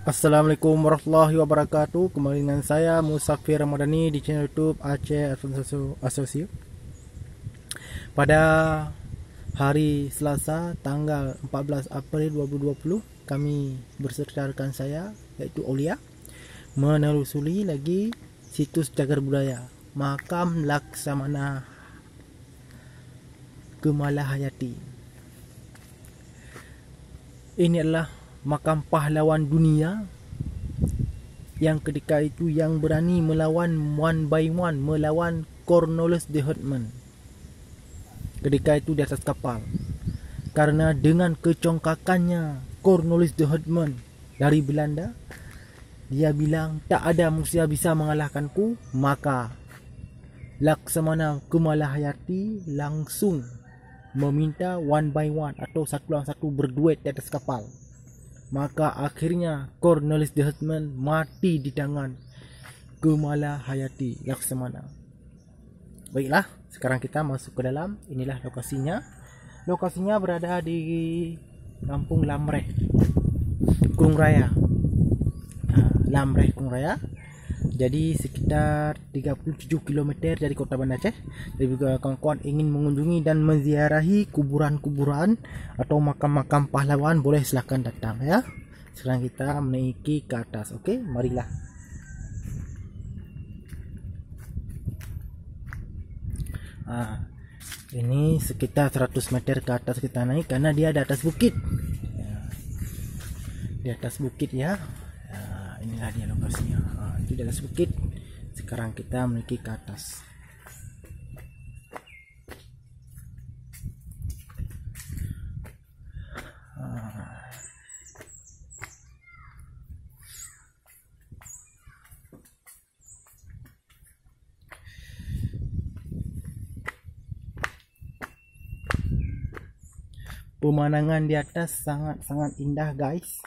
Assalamualaikum warahmatullahi wabarakatuh. Kembali dengan saya Musafir Ramadhani di channel YouTube Aceh Associate. Pada hari Selasa tanggal 14 April 2020, kami berserta rekan saya yaitu Aulia menelusuri lagi situs cagar budaya Makam Laksamana Kemalahayati. Ini adalah makam pahlawan dunia yang ketika itu yang berani melawan one by one, melawan Cornelius de Houtman ketika itu di atas kapal. Karena dengan kecongkakannya Cornelius de Houtman dari Belanda, dia bilang tak ada manusia bisa mengalahkanku, maka Laksamana Kemalahayati langsung meminta one by one atau satu lawan satu berduet di atas kapal. Maka akhirnya Cornelius de Houtman mati di tangan Kemalahayati Laksamana. Baiklah, sekarang kita masuk ke dalam. Inilah lokasinya. Lokasinya berada di Kampung Lamreh, Kurung Raya. Lamreh, Kurung Raya. Jadi sekitar 37 km dari kota Banda Aceh. Jadi juga kawan-kawan ingin mengunjungi dan menziarahi kuburan-kuburan atau makam-makam pahlawan, boleh silahkan datang ya. Sekarang kita menaiki ke atas. Oke, marilah. Ini sekitar 100 meter ke atas kita naik karena dia di atas bukit. Di atas bukit ya. Inilah dia lokasinya. Itu di atas bukit. Sekarang kita menaiki ke atas. Pemandangan di atas sangat-sangat indah guys.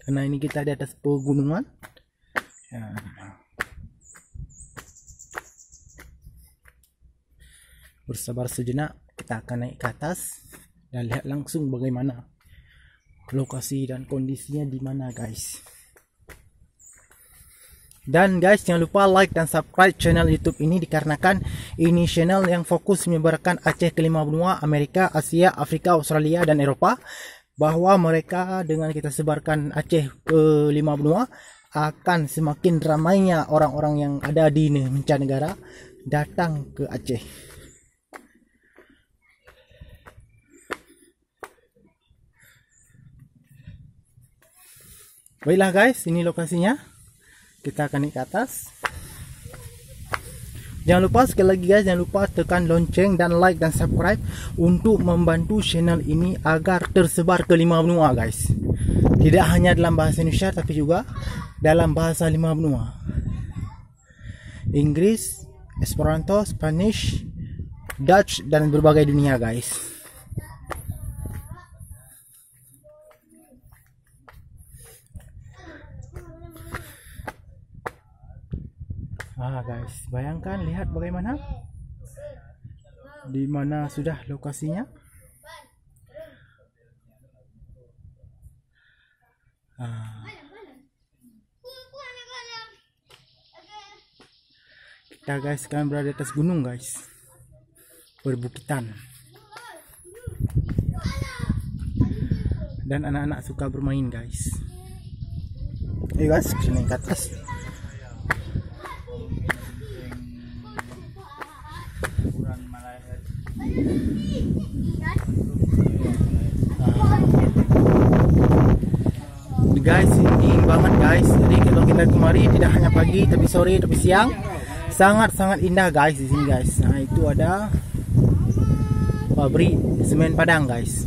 Karena ini kita di atas pegunungan. Bersabar sejenak, kita akan naik ke atas dan lihat langsung bagaimana lokasi dan kondisinya di mana guys. Dan guys, jangan lupa like dan subscribe channel YouTube ini dikarenakan ini channel yang fokus menyebarkan Aceh ke 5 benua, Amerika, Asia, Afrika, Australia dan Eropa. Bahwa mereka dengan kita sebarkan Aceh ke 5 benua, akan semakin ramainya orang-orang yang ada di mancanegara datang ke Aceh. Baiklah guys, ini lokasinya. Kita akan naik ke atas. Jangan lupa sekali lagi guys, jangan lupa tekan lonceng dan like dan subscribe untuk membantu channel ini agar tersebar ke 5 benua guys. Tidak hanya dalam bahasa Indonesia tapi juga dalam bahasa 5 benua. Inggris, Esperanto, Spanish, Dutch dan berbagai dunia guys. Guys, bayangkan, lihat bagaimana di mana sudah lokasinya. Kita guys sekarang berada di atas gunung guys, perbukitan, dan anak-anak suka bermain guys. Ayo guys, kita naik ke atas. Guys, ini banget guys. Jadi kalau kita kemari tidak hanya pagi tapi sore tapi siang, sangat-sangat indah guys di sini guys. Nah, itu ada pabrik semen Padang guys.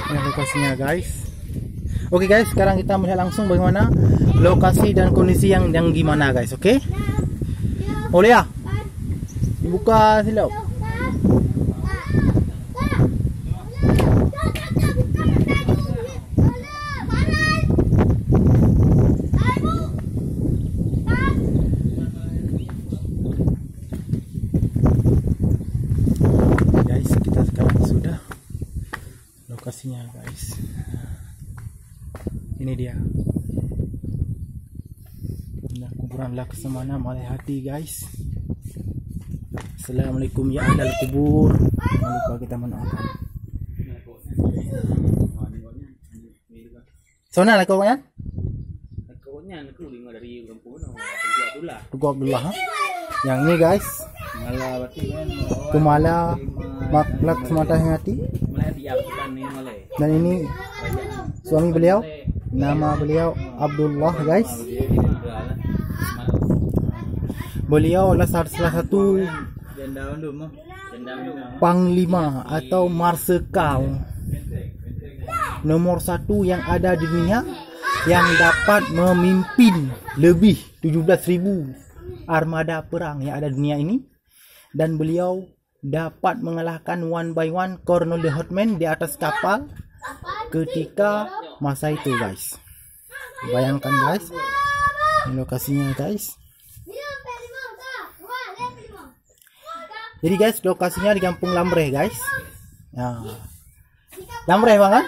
Ini lokasinya guys. Oke guys, sekarang kita melihat langsung bagaimana lokasi dan kondisi yang gimana guys. Oke, boleh ya dibuka silap. dah lokasinya guys. Ini dia. Nah, kuburan Laksamana Malihati guys. Assalamualaikum ya ahlal kubur. Jangan lupa kita mendoakan. Sana lah kau kan? Tugu Abdullah. Yang ini guys. Kumala Laksamana Malihati. Dan ini suami beliau. Nama beliau Abdullah guys. Beliau adalah salah satu panglima atau marsekal nomor 1 yang ada di dunia yang dapat memimpin lebih 17.000 armada perang yang ada di dunia ini, dan beliau dapat mengalahkan one by one Colonel de Houtman di atas kapal ketika masa itu guys. Bayangkan guys, ini lokasinya guys. Jadi guys, lokasinya di Kampung Lamreh guys. Ya. Lamreh bang kan?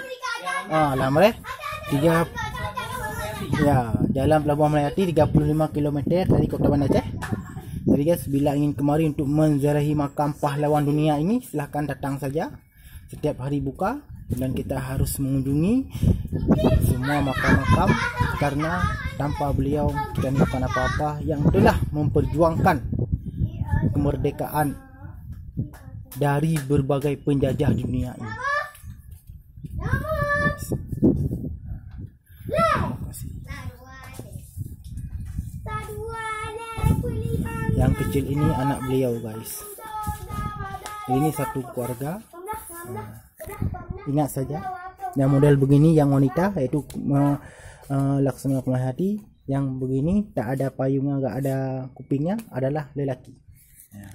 Lamreh. Ya, Jalan Pelabuhan Melati 35 km dari Kota Banda Aceh. Jadi guys, bila ingin kemari untuk menziarahi makam pahlawan dunia ini, silahkan datang saja. Setiap hari buka, dan kita harus mengunjungi semua makam-makam, karena tanpa beliau kita tidak akan apa-apa yang telah memperjuangkan kemerdekaan dari berbagai penjajah di dunia ini. Yang kecil ini anak beliau guys. Ini satu keluarga. Ingat saja, yang model begini yang wanita, yaitu Laksamana Malihati. Yang begini tak ada payungnya, enggak ada kupingnya, adalah lelaki. Ya.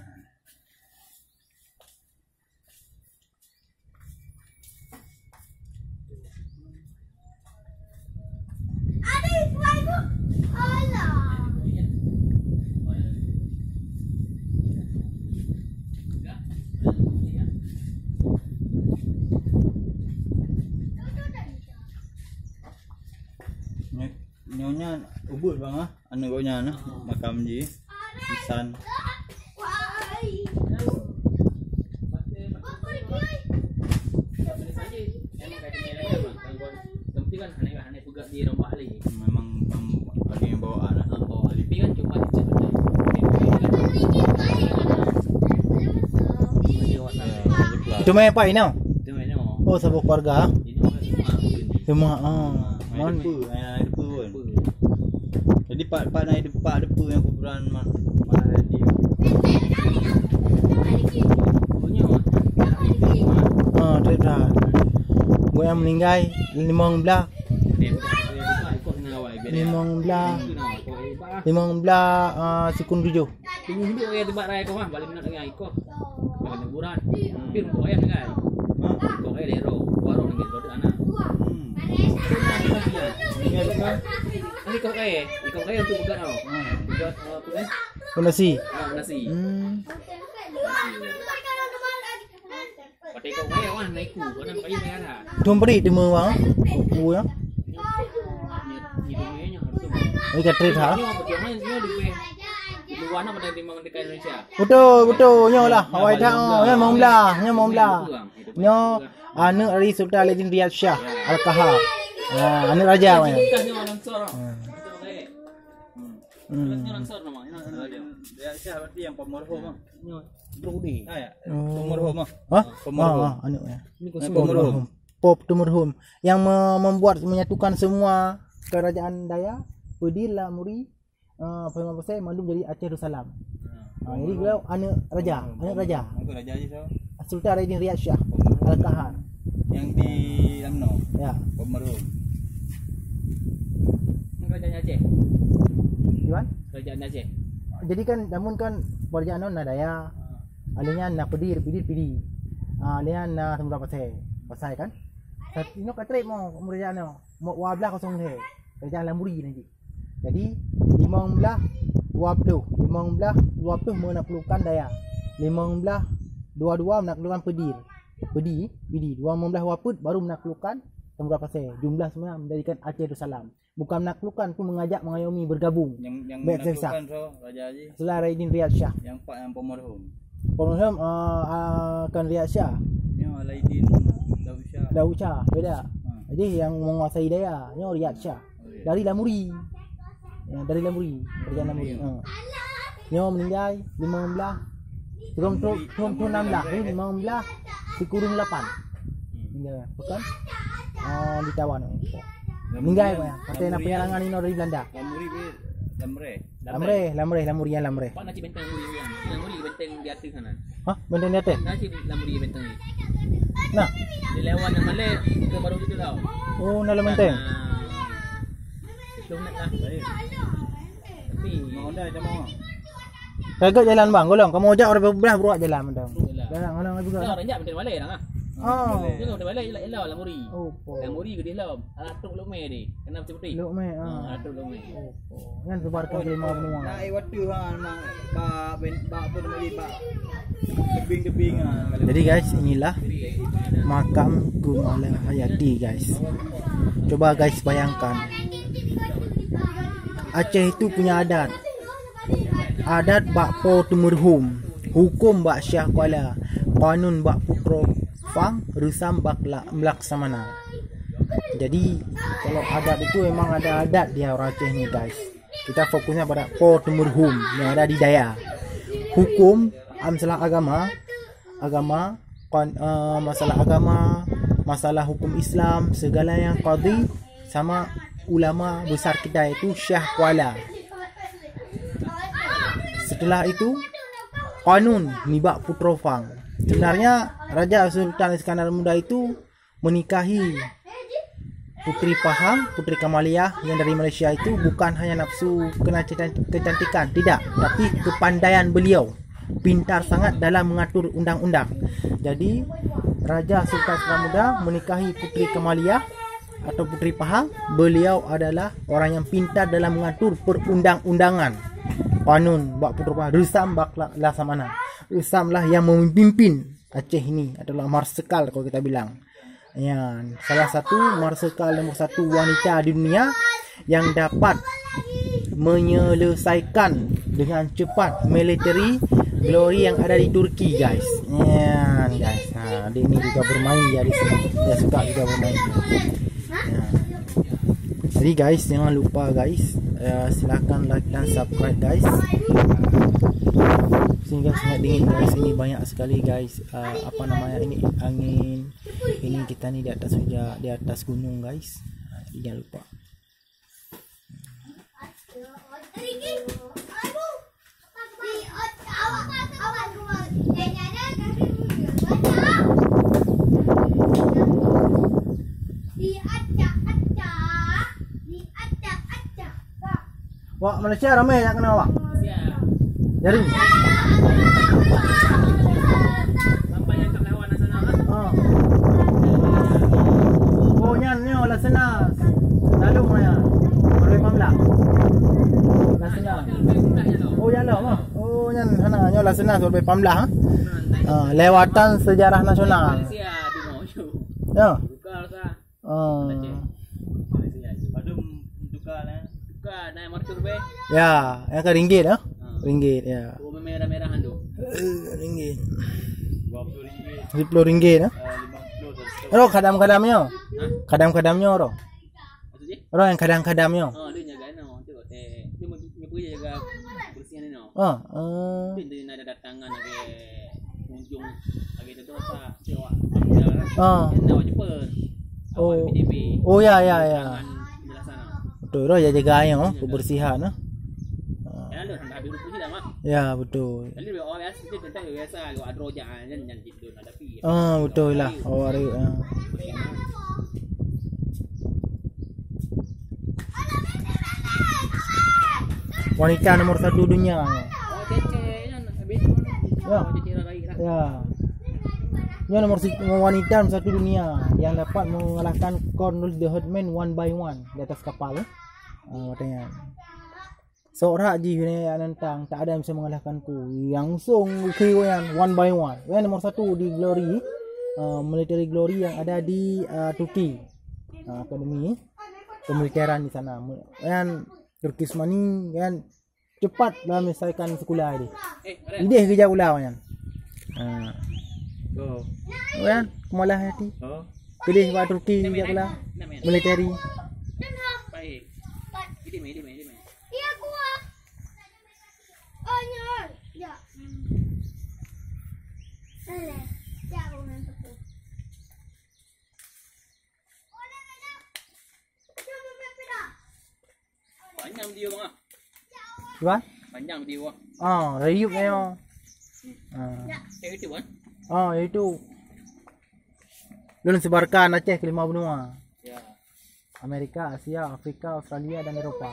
Nyonya ubud bang anu gonya makam ji pisan. Memang ada yang bawaan kan cuma itu mah apa ini? Oh, satu keluarga. Semua jadi pak naik depan yang kuburan mana dia. Terus gue yang meninggal 15 sekund 7. Tunggu dulu ya tiba raya kau mah balik nak dengan ikut. Balik liburan. Pir kau ya dengan. Kau ya dero, baru dengan dero anak. Ini kau kaya untuk bukan oh. Buat apa kan? Nasi. Nasi. Pakai kau kaya wan naik ku, kan pakai merah. Tumpri di mewah. Ku ya. Ini katrit ha. Luana pada di Mangga Indonesia. Betul nyo lah. Awai dah nyo mau belah. Nyo anu Ari Sultan Aladdin Riyad Shah Al-Kahar. Anu raja mana? Dia siapa yang pemerhom Brudi. Pemerhom Anu ya. Pemerhom. Pop Tumurhum yang menyatukan semua kerajaan Daya, Pedir, Lamuri, Pemang Pasai, Mandum jadi Aceh Darussalam. Jadi beliau anak raja. Itu raja aja Sultan Aladdin Riyad Shah Al-Kahar. Yang di Lamno. Ya. Pemerhom. Kerajaan Aceh. Gimana? Kerajaan Aceh. Jadi kan namun kan kerajaan non Daya. Alihnya na Pedir. Alihnya na Samudra Pasai kan? Ini katret mau kerajaan mau wablah kosong ni. Kerajaan Lamuri nanti. Jadi 15 menaklukkan Daya. 15 22 menaklukkan Pedir. Bidi 215 waput baru menaklukkan Samudra Pasir. Jumlah sebenarnya menjadikan Aceh Darussalam. Bukan menaklukkan tu mengajak mengayomi bergabung. Yang Baik, menaklukkan so Raja Haji. Setelah Raidin Riyad Shah. Yang Pak yang pemerhum. Pemerhum akan Riyad Shah. Yang Alaidin Daud Shah beda. Ha. Jadi yang menguasai daya ni Riyad Shah. Dari Lamuri. Ya, dari Lamuri. Kerajaan Lamuri. Nyo meninggal 15 turun 16 ni 15 dikurung 8. Meninggal bukan? Ditawan. Meninggal apa ya? Kata nak penyerangan ini dari Belanda. Lamre. Pak nak benteng Lamuri benteng di atas sana. Hah? Benteng di atas? Nak Lamuri benteng ni. Nah. Dia lewat nama Malay ke baru itu tau. Oh, dalam benteng. Itu nak lah. Tapi Mau dah mau. Kagak jalan bang, golong. Kamu ojak orang belah beruat jalan benteng. Jalan golong juga. dah renyak benteng Malay dah ah. Oh. Dia benteng Malay elah Lamuri. Oh. Lamuri ke dia lah. Atuk Lumeh ni. Kena putih. Luk me. Atuk Lumeh. Oh. Yang sebarkan ke 5 benua. Nak waktu memang ba apa nama dia Pak. Tebing-tebing Jadi guys, inilah makam Gumala Hayati guys. Coba guys bayangkan. Aceh itu punya adat. Adat bak po tumerhum, hukum bak Syah Kuala, kanun bak putro fang, rusam bak melaksamana. Jadi kalau adat itu memang ada adat dia orang Aceh ni guys. Kita fokusnya pada po tumerhum yang ada di daya. Hukum masalah agama, masalah agama, masalah hukum Islam, segala yang qadhi sama ulama besar kita itu Syah Kuala. Setelah itu kanun nibak Putro Fang. Sebenarnya Raja Sultan Iskandar Muda itu menikahi Putri Pahang, Putri Kamaliah yang dari Malaysia itu bukan hanya nafsu kecantikan, tidak, tapi kepandaian beliau. Pintar sangat dalam mengatur undang-undang. Jadi Raja Sultan Iskandar Muda menikahi Putri Kamaliah atau Putri Pahang. Beliau adalah orang yang pintar dalam mengatur perundang-undangan. Kanun bak Putro Pahang, Rusam bak Laksamana. Rusam lah yang memimpin Aceh ini, adalah marsikal kalau kita bilang. Ya, salah satu marsikal nomor 1 wanita di dunia yang dapat menyelesaikan dengan cepat military glory yang ada di Turki guys. Ya guys, dia ini juga bermain ya di sini. Dia suka juga bermain. Ya. Jadi guys, jangan lupa guys, silakan like dan subscribe guys. Sehingga sangat dingin guys, ini banyak sekali guys. Apa namanya ini angin. Ini kita ni di atas di atas gunung guys. Jangan lupa. Wak Malaysia ramai nak kenal wak. Jaring. Sampai yang kat lawan sana kan. Oh nyan ni lah senas. Lalu maya. Baru 15. Lah senas. Oh ya lah mah. Oh nyan sana nyo lah senas baru 15 lewatan sejarah nasional. Malaysia di Mojo. Ya. Buka sah. Padum tukar lah. Buka naik marker be. Ya, yang ke ringgit Ringgit ya. Oh merah-merahan tu. Ringgit. RM20. RM10 RM50. Ro kadam-kadamnya. Kadam-kadamnya ro. Maksudnya? Ro yang kadam-kadamnya. Dia jaga no. Tengok dia pergi jaga kebersihan ni no. Dia nak ada datangan lagi kunjung lagi tu apa? Tengok. Nak cepat. Oh ya. Penjelasan. Betul ro ya jaga kebersihan Ada habis rupu dah mak. Ya betul. Jadi orang biasa dia tentang biasa kalau ada rojak jangan gitu hadapi. Betul lah. Awak wanita nomor 1 dunia. Cece kan habis. Cece lagi lah. Ya. Dia nomor wanita nomor 1 dunia yang dapat mengalahkan Cornwallis the Herdman one by one di atas kapal. Katanya. Seorang je ni nantang, tak ada yang bisa mengalahkanku. Langsung kiri yang one by one. Yang nomor 1 di Glory military glory yang ada di Turki, akademi pemiliteran di sana. Dan Turki Usmani kan cepat dalam menyelesaikan sekolah ini. Ide kerja ulah kan. Kan Kemala Hayati. Pilih buat Turki kerja ulah military. Baik. Ini. Iya gua. Oh nyor. Ya. Ya aku ngantuk. Panjang video bang. Dua? Panjang video. Rayup ni. Yang itu kan? Itu. Belum sebarkan Aceh ke 5 benua. Ya. Amerika, Asia, Afrika, Australia dan Eropah.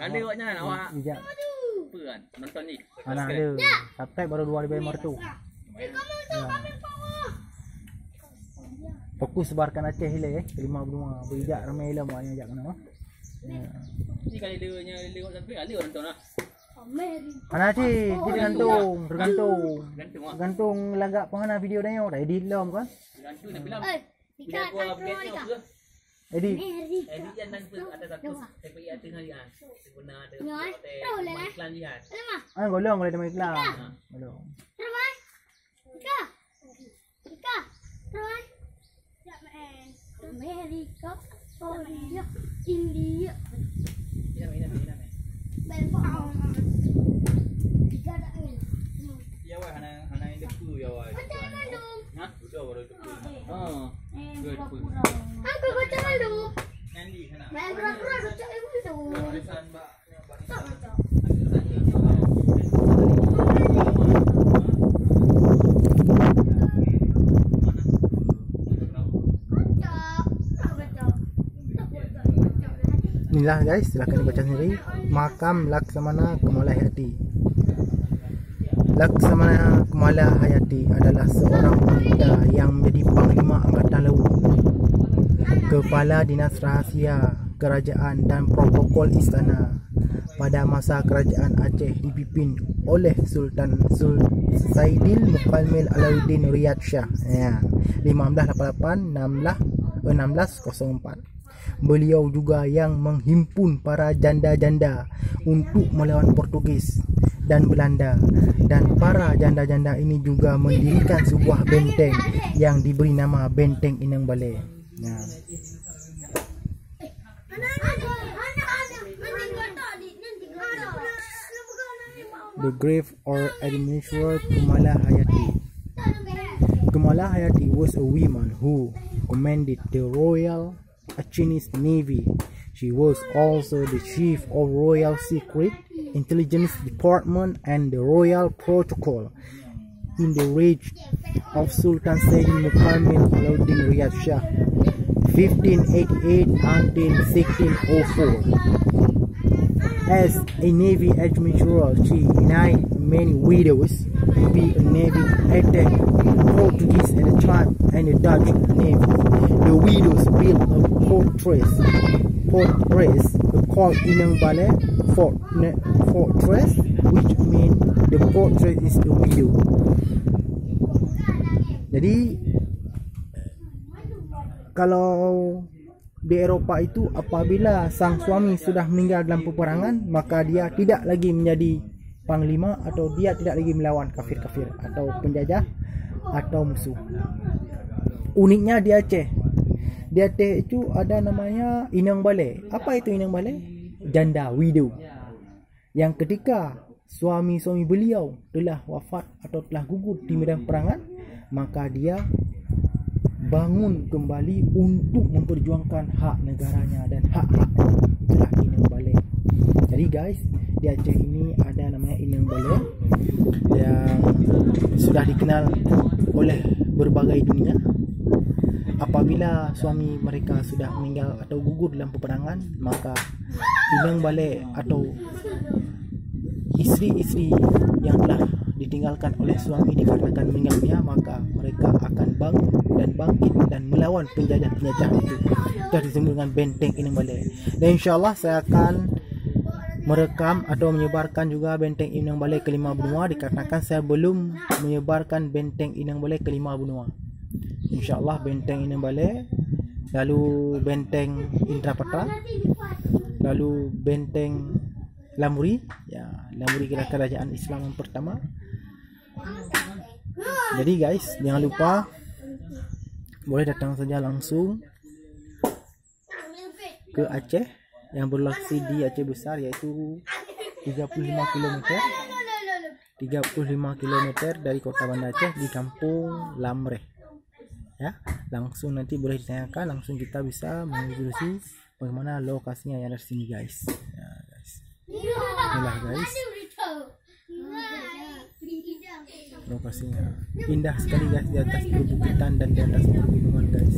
Ada awaknya awak. Bijak. Apa kan? Nonton ni. Mana ada. Subscribe baru 2,500. Fokus sebarkan Aceh hilang ke 5 benua. Bijak ramai ilmu yang ajak kena. Ni kali dia lewat sampai kali orang nonton lah. Mana sih? Tergantung Gantung Gantung lagak penghana video dah yo. Dah edit lom kan? Gantung nak bilang. Bila gua update ni apa? Edit. Edit yang nanti ada satu TPI ada harian. Sebenarnya ada iklan lihat. Golong boleh demi iklan. Golong. Terus. Ika. Terus. Amerika, Korea, India. Ini. Bangkok. Ya wah hana ini depu ya wah. Hah? Sudah baru depu. Aku baca dulu. Nanti hana. Main pura-pura baca itu. Tulisan Mbak. Inilah guys, silahkan dibaca sendiri. Makam Laksamana Kemala Hayati. Laksamana Kemala Hayati adalah seorang wanita yang menjadi Panglima Angkatan Laut, Kepala Dinas Rahasia Kerajaan dan Protokol Istana pada masa Kerajaan Aceh dipimpin oleh Sultan Saidil Muqammil Alauddin Riyad Shah. 1588-1604. Beliau juga yang menghimpun para janda-janda untuk melawan Portugis dan Belanda, dan para janda-janda ini juga mendirikan sebuah benteng yang diberi nama Benteng Inang Balai. The grave or administrator Kemala Hayati. Kemala Hayati was a woman who commanded the Royal Chinese Navy. She was also the chief of Royal Secret Intelligence Department and the Royal Protocol in the reign of Sultan Saidil Muqammil Alauddin Riyad Shah, 1588 until 1604. As a Navy admiral, she united many widows to be a Navy attack Portuguese at the time and the Dutch Navy. The widows built a fortress called Inang Balai fortress, which means the fortress is the widow. Jadi kalau di Eropah itu apabila sang suami sudah meninggal dalam peperangan, maka dia tidak lagi menjadi panglima atau dia tidak lagi melawan kafir-kafir atau penjajah atau musuh. Uniknya di Aceh. Di Aceh itu ada namanya Inang Balai. Apa itu Inang Balai? Janda, widow. Yang ketika suami-suami beliau telah wafat atau telah gugur di medan perangan, maka dia bangun kembali untuk memperjuangkan hak negaranya dan hak-hak. Itulah Inang Balai. Jadi guys, di Aceh ini ada namanya Inang Balai yang sudah dikenal oleh berbagai dunia. Apabila suami mereka sudah meninggal atau gugur dalam peperangan, maka Inang Balai atau isteri-isteri yang telah ditinggalkan oleh suami dikarenakan meninggal dunia, maka mereka akan bangun dan bangkit dan melawan penjajah-penjajah itu. Itu disebut dengan Benteng Inang Balai. Dan insyaAllah saya akan merekam atau menyebarkan juga Benteng Inang Balai ke 5 benua, dikarenakan saya belum menyebarkan Benteng Inang Balai ke 5 benua. InsyaAllah benteng ini balik, lalu benteng Indrapata, lalu benteng Lamuri. Ya, Lamuri kira kerajaan Islam yang pertama. Jadi guys, jangan lupa boleh datang saja langsung ke Aceh yang berlokasi di Aceh Besar, yaitu 35 km dari kota Banda Aceh di kampung Lamreh. Ya, langsung nanti boleh ditanyakan, langsung kita bisa mengurusi bagaimana lokasinya yang ada di sini guys. Ya guys, inilah guys lokasinya, indah sekali guys, di atas perbukitan dan di atas pegunungan guys.